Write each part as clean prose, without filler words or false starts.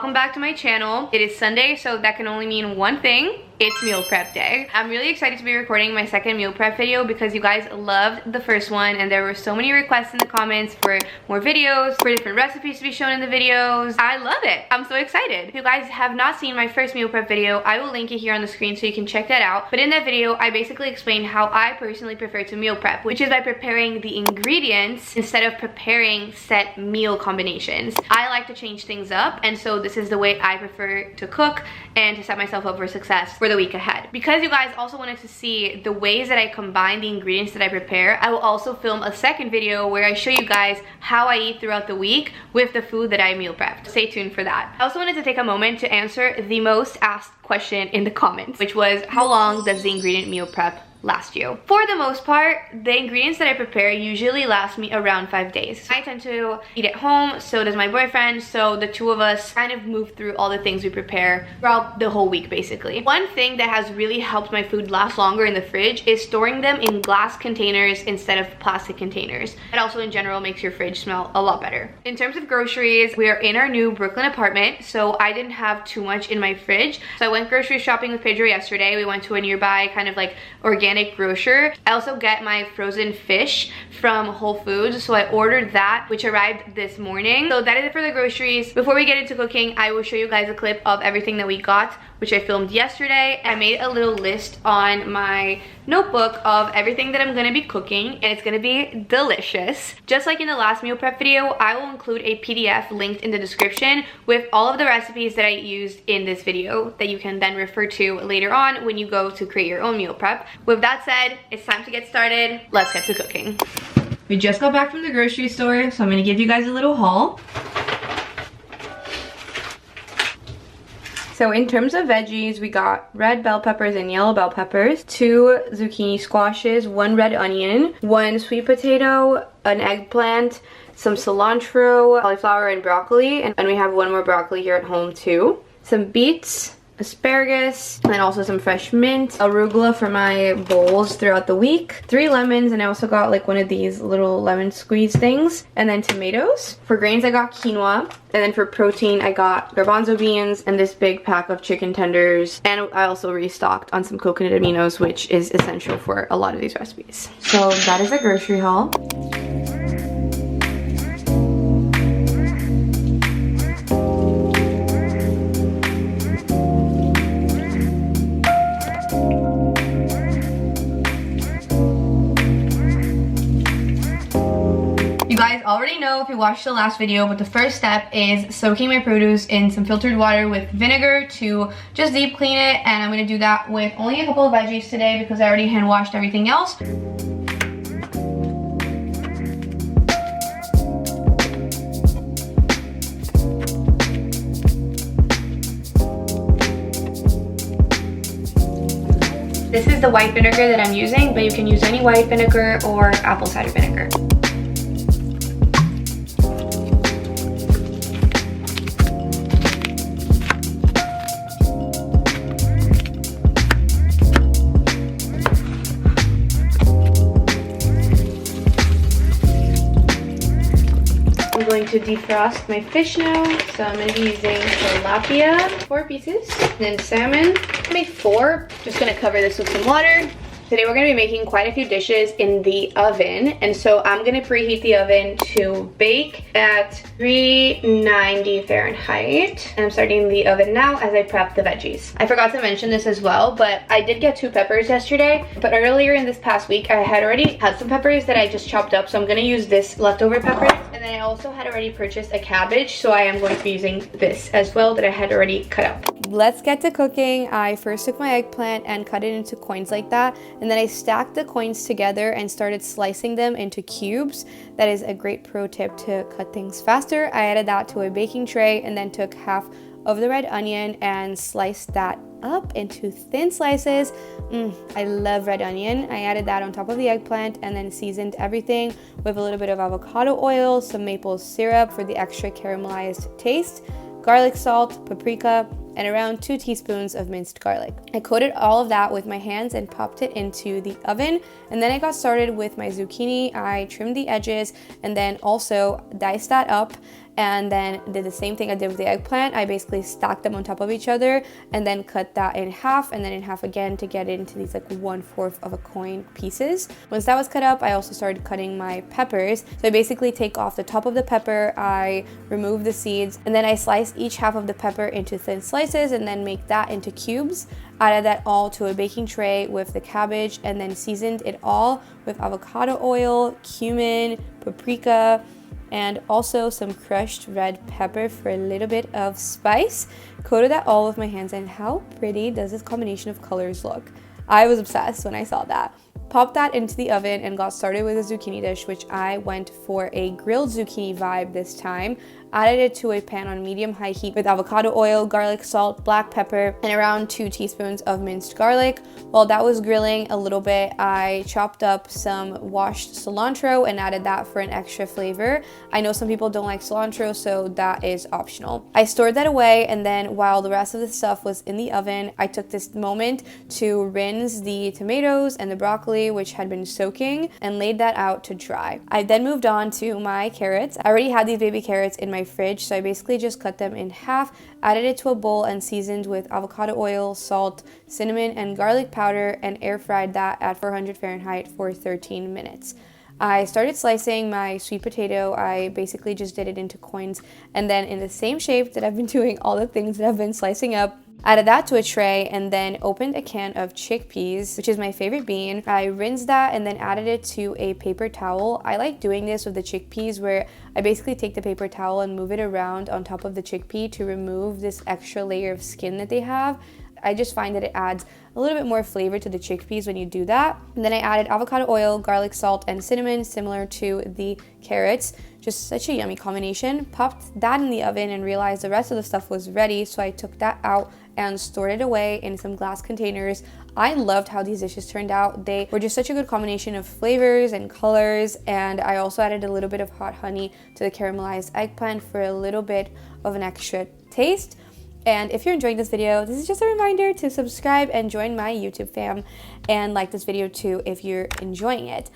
welcome back to my channel. It is Sunday, so that can only mean one thing. It's meal prep day. I'm really excited to be recording my second meal prep video because you guys loved the first one and there were so many requests in the comments for more videos, for different recipes to be shown in the videos. I love it. I'm so excited. If you guys have not seen my first meal prep video, I will link it here on the screen so you can check that out. But in that video, I basically explained how I personally prefer to meal prep, which is by preparing the ingredients instead of preparing set meal combinations. I like to change things up, and so this is the way I prefer to cook and to set myself up for success for the week ahead. Because you guys also wanted to see the ways that I combine the ingredients that I prepare, I will also film a second video where I show you guys how I eat throughout the week with the food that I meal prepped. Stay tuned for that. I also wanted to take a moment to answer the most asked question in the comments, which was how long does the ingredient meal prep last you? For the most part, the ingredients that I prepare usually last me around 5 days. I tend to eat at home, so does my boyfriend, so the two of us kind of move through all the things we prepare throughout the whole week basically. One thing that has really helped my food last longer in the fridge is storing them in glass containers instead of plastic containers. It also in general makes your fridge smell a lot better. In terms of groceries, we are in our new Brooklyn apartment, so I didn't have too much in my fridge. So I went grocery shopping with Pedro yesterday. We went to a nearby kind of like organic grocer. I also get my frozen fish from Whole Foods, so I ordered that, which arrived this morning. So that is it for the groceries. Before we get into cooking, I will show you guys a clip of everything that we got, which I filmed yesterday. I made a little list on my notebook of everything that I'm gonna be cooking, and it's gonna be delicious. Just like in the last meal prep video, I will include a PDF linked in the description with all of the recipes that I used in this video that you can then refer to later on when you go to create your own meal prep. With that said, it's time to get started. Let's get to cooking. We just got back from the grocery store, so I'm gonna give you guys a little haul. So in terms of veggies, we got red bell peppers and yellow bell peppers, 2 zucchini squashes, 1 red onion, 1 sweet potato, an eggplant, some cilantro, cauliflower, and broccoli. And we have 1 more broccoli here at home too. Some beets, asparagus, and also some fresh mint, arugula for my bowls throughout the week, 3 lemons, and I also got like one of these little lemon squeeze things, and then tomatoes. For grains, I got quinoa, and then for protein, I got garbanzo beans and this big pack of chicken tenders, and I also restocked on some coconut aminos, which is essential for a lot of these recipes. So that is a grocery haul. You guys already know if you watched the last video, but the first step is soaking my produce in some filtered water with vinegar to just deep clean it, and I'm going to do that with only a couple of veggies today because I already hand washed everything else. This is the white vinegar that I'm using, but you can use any white vinegar or apple cider vinegar. I'm going to defrost my fish now, so I'm going to be using tilapia, 4 pieces, and then salmon, maybe 4. Just going to cover this with some water. Today we're going to be making quite a few dishes in the oven, and so I'm going to preheat the oven to bake at 390 Fahrenheit. And I'm starting the oven now as I prep the veggies. I forgot to mention this as well, but I did get 2 peppers yesterday, but earlier in this past week I had already had some peppers that I just chopped up, so I'm going to use this leftover peppers. And then I also had already purchased a cabbage, so I am going to be using this as well that I had already cut up. Let's get to cooking. I first took my eggplant and cut it into coins like that, and then I stacked the coins together and started slicing them into cubes. That is a great pro tip to cut things faster. I added that to a baking tray and then took half of the red onion and sliced that up into thin slices. I love red onion. I added that on top of the eggplant and then seasoned everything with a little bit of avocado oil, some maple syrup for the extra caramelized taste, garlic salt, paprika, and around 2 teaspoons of minced garlic. I coated all of that with my hands and popped it into the oven, and then I got started with my zucchini. I trimmed the edges and then also diced that up and then did the same thing I did with the eggplant. I basically stacked them on top of each other and then cut that in half and then in half again to get it into these like 1/4 of a coin pieces. Once that was cut up, I also started cutting my peppers. So I basically take off the top of the pepper, I remove the seeds, and then I slice each half of the pepper into thin slices and then make that into cubes. Added that all to a baking tray with the cabbage and then seasoned it all with avocado oil, cumin, paprika, and also some crushed red pepper for a little bit of spice. Coated that all with my hands, and how pretty does this combination of colors look? I was obsessed when I saw that. Popped that into the oven and got started with a zucchini dish, which I went for a grilled zucchini vibe this time. Added it to a pan on medium-high heat with avocado oil, garlic, salt, black pepper, and around 2 teaspoons of minced garlic. While that was grilling a little bit, I chopped up some washed cilantro and added that for an extra flavor. I know some people don't like cilantro, so that is optional. I stored that away, and then while the rest of the stuff was in the oven, I took this moment to rinse the tomatoes and the broccoli, which had been soaking, and laid that out to dry. I then moved on to my carrots. I already had these baby carrots in my fridge, so I basically just cut them in half, added it to a bowl and seasoned with avocado oil, salt, cinnamon, and garlic powder, and air fried that at 400 Fahrenheit for 13 minutes. I started slicing my sweet potato. I basically just did it into coins, and then in the same shape that I've been doing all the things that I've been slicing up, added that to a tray and then opened a can of chickpeas, which is my favorite bean. I rinsed that and then added it to a paper towel. I like doing this with the chickpeas where I basically take the paper towel and move it around on top of the chickpea to remove this extra layer of skin that they have. I just find that it adds a little bit more flavor to the chickpeas when you do that. And then I added avocado oil, garlic, salt, and cinnamon, similar to the carrots. Just such a yummy combination. Popped that in the oven and realized the rest of the stuff was ready, so I took that out and stored it away in some glass containers. I loved how these dishes turned out. They were just such a good combination of flavors and colors, and I also added a little bit of hot honey to the caramelized eggplant for a little bit of an extra taste. And if you're enjoying this video, this is just a reminder to subscribe and join my YouTube fam, and like this video too if you're enjoying it.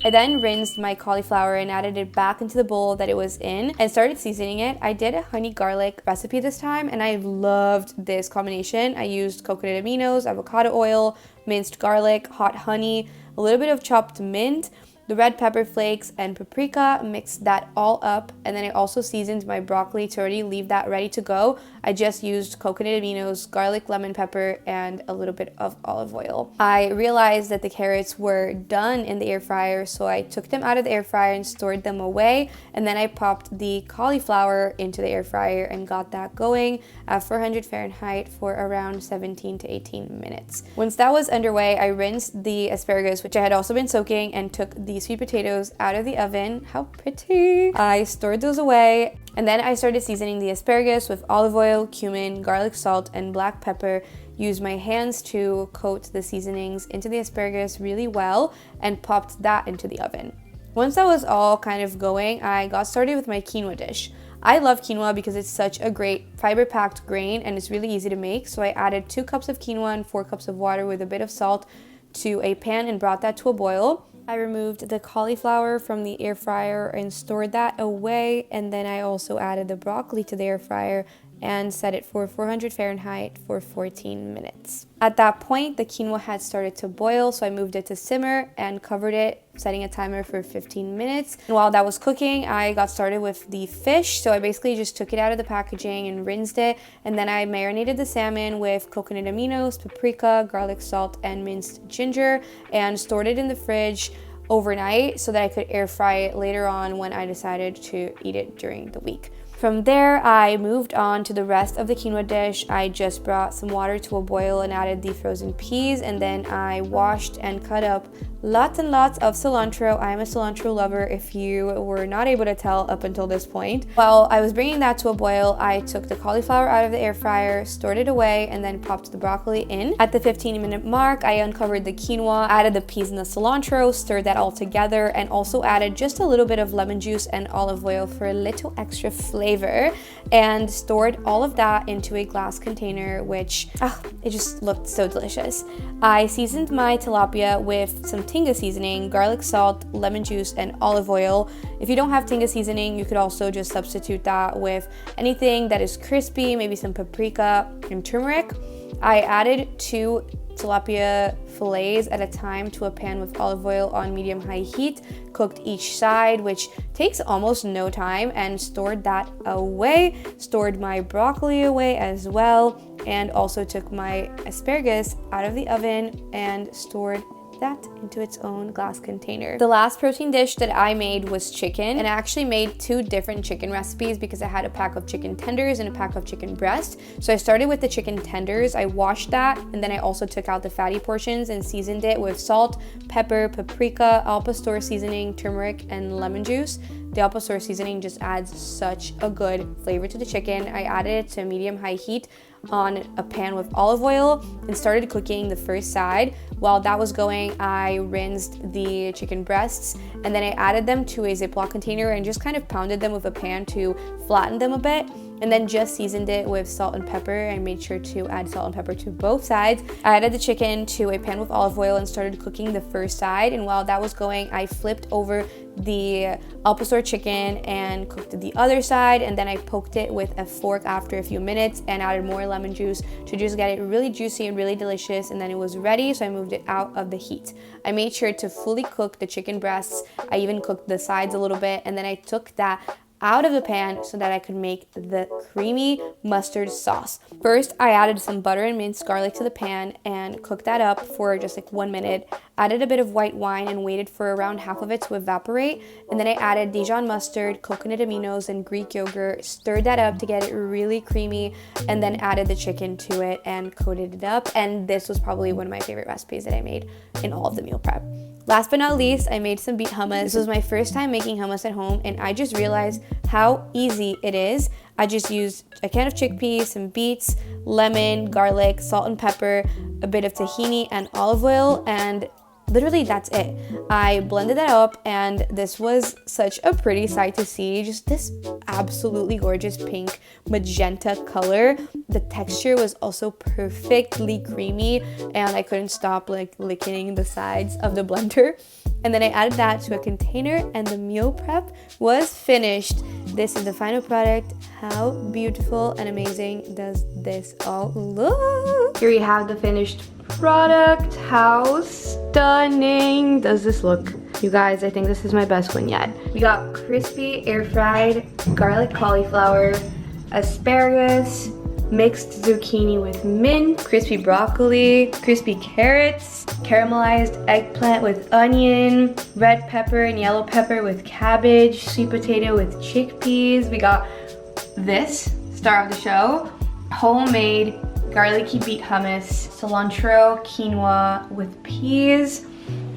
I then rinsed my cauliflower and added it back into the bowl that it was in and started seasoning it. I did a honey garlic recipe this time, and I loved this combination. I used coconut aminos, avocado oil, minced garlic, hot honey, a little bit of chopped mint, the red pepper flakes, and paprika. Mixed that all up, and then I also seasoned my broccoli to already leave that ready to go. I just used coconut aminos, garlic, lemon pepper, and a little bit of olive oil. I realized that the carrots were done in the air fryer, so I took them out of the air fryer and stored them away, and then I popped the cauliflower into the air fryer and got that going at 400 Fahrenheit for around 17 to 18 minutes. Once that was underway, I rinsed the asparagus, which I had also been soaking, and took the sweet potatoes out of the oven. How pretty! I stored those away, and then I started seasoning the asparagus with olive oil, cumin, garlic salt, and black pepper. Used my hands to coat the seasonings into the asparagus really well and popped that into the oven. Once that was all kind of going, I got started with my quinoa dish. I love quinoa because it's such a great fiber-packed grain and it's really easy to make, so I added 2 cups of quinoa and 4 cups of water with a bit of salt to a pan and brought that to a boil. I removed the cauliflower from the air fryer and stored that away, and then I also added the broccoli to the air fryer and set it for 400 Fahrenheit for 14 minutes. At that point, the quinoa had started to boil, so I moved it to simmer and covered it, setting a timer for 15 minutes. And while that was cooking, I got started with the fish. So I basically just took it out of the packaging and rinsed it, and then I marinated the salmon with coconut aminos, paprika, garlic salt, and minced ginger, and stored it in the fridge overnight so that I could air fry it later on when I decided to eat it during the week. From there, I moved on to the rest of the quinoa dish. I just brought some water to a boil and added the frozen peas, and then I washed and cut up lots and lots of cilantro. I am a cilantro lover, if you were not able to tell up until this point. While I was bringing that to a boil, I took the cauliflower out of the air fryer, stored it away, and then popped the broccoli in. At the 15-minute mark, I uncovered the quinoa, added the peas and the cilantro, stirred that all together, and also added just a little bit of lemon juice and olive oil for a little extra flavor, and stored all of that into a glass container, which it just looked so delicious. I seasoned my tilapia with some tinga seasoning, garlic salt, lemon juice, and olive oil. If you don't have tinga seasoning, you could also just substitute that with anything that is crispy, maybe some paprika and turmeric. I added 2 tilapia fillets at a time to a pan with olive oil on medium-high heat, cooked each side, which takes almost no time, and stored that away. Stored my broccoli away as well, and also took my asparagus out of the oven and stored that into its own glass container. The last protein dish that I made was chicken, and I actually made 2 different chicken recipes because I had a pack of chicken tenders and a pack of chicken breast. So I started with the chicken tenders. I washed that, and then I also took out the fatty portions and seasoned it with salt, pepper, paprika, al pastor seasoning, turmeric, and lemon juice. The al pastor seasoning just adds such a good flavor to the chicken. I added it to medium-high heat on a pan with olive oil and started cooking the first side. While that was going, I rinsed the chicken breasts, and then I added them to a Ziploc container and just kind of pounded them with a pan to flatten them a bit, and then just seasoned it with salt and pepper. I made sure to add salt and pepper to both sides. I added the chicken to a pan with olive oil and started cooking the first side, and while that was going, I flipped over the al pastor chicken and cooked the other side, and then I poked it with a fork after a few minutes and added more lemon juice to just get it really juicy and really delicious, and then it was ready, so I moved it out of the heat. I made sure to fully cook the chicken breasts. I even cooked the sides a little bit, and then I took that out of the pan so that I could make the creamy mustard sauce. First, I added some butter and minced garlic to the pan and cooked that up for just like 1 minute. Added a bit of white wine and waited for around half of it to evaporate. And then I added Dijon mustard, coconut aminos, and Greek yogurt. Stirred that up to get it really creamy, and then added the chicken to it and coated it up. And this was probably one of my favorite recipes that I made in all of the meal prep. Last but not least, I made some beet hummus. This was my first time making hummus at home, and I just realized how easy it is. I just used a can of chickpeas, some beets, lemon, garlic, salt and pepper, a bit of tahini, and olive oil, and literally that's it. I blended that up, and this was such a pretty sight to see. Just this absolutely gorgeous pink magenta color. The texture was also perfectly creamy, and I couldn't stop like licking the sides of the blender. And then I added that to a container, and the meal prep was finished. This is the final product. How beautiful and amazing does this all look? Here you have the finished product. How stunning does this look? You guys, I think this is my best one yet. We got crispy air fried garlic cauliflower, asparagus, mixed zucchini with mint, crispy broccoli, crispy carrots, caramelized eggplant with onion, red pepper and yellow pepper with cabbage, sweet potato with chickpeas. We got this, star of the show, homemade garlicky beet hummus, cilantro, quinoa with peas.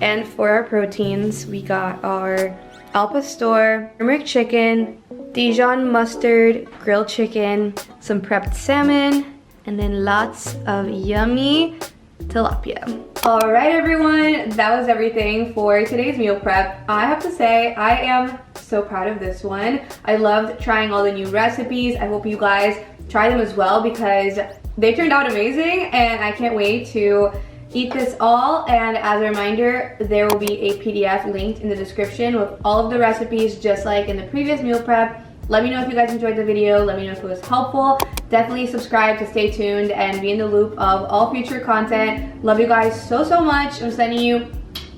And for our proteins, we got our al pastor, turmeric chicken, Dijon mustard, grilled chicken, some prepped salmon, and then lots of yummy tilapia. All right, everyone, that was everything for today's meal prep. I have to say, I am so proud of this one. I loved trying all the new recipes. I hope you guys try them as well because they turned out amazing, and I can't wait to eat this all. And as a reminder, there will be a PDF linked in the description with all of the recipes, just like in the previous meal prep. Let me know if you guys enjoyed the video. Let me know if it was helpful. Definitely subscribe to stay tuned and be in the loop of all future content. Love you guys so, so much. I'm sending you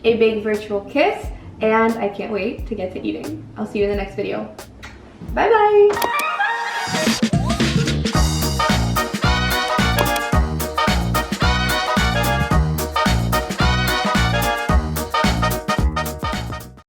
a big virtual kiss, and I can't wait to get to eating. I'll see you in the next video. Bye bye.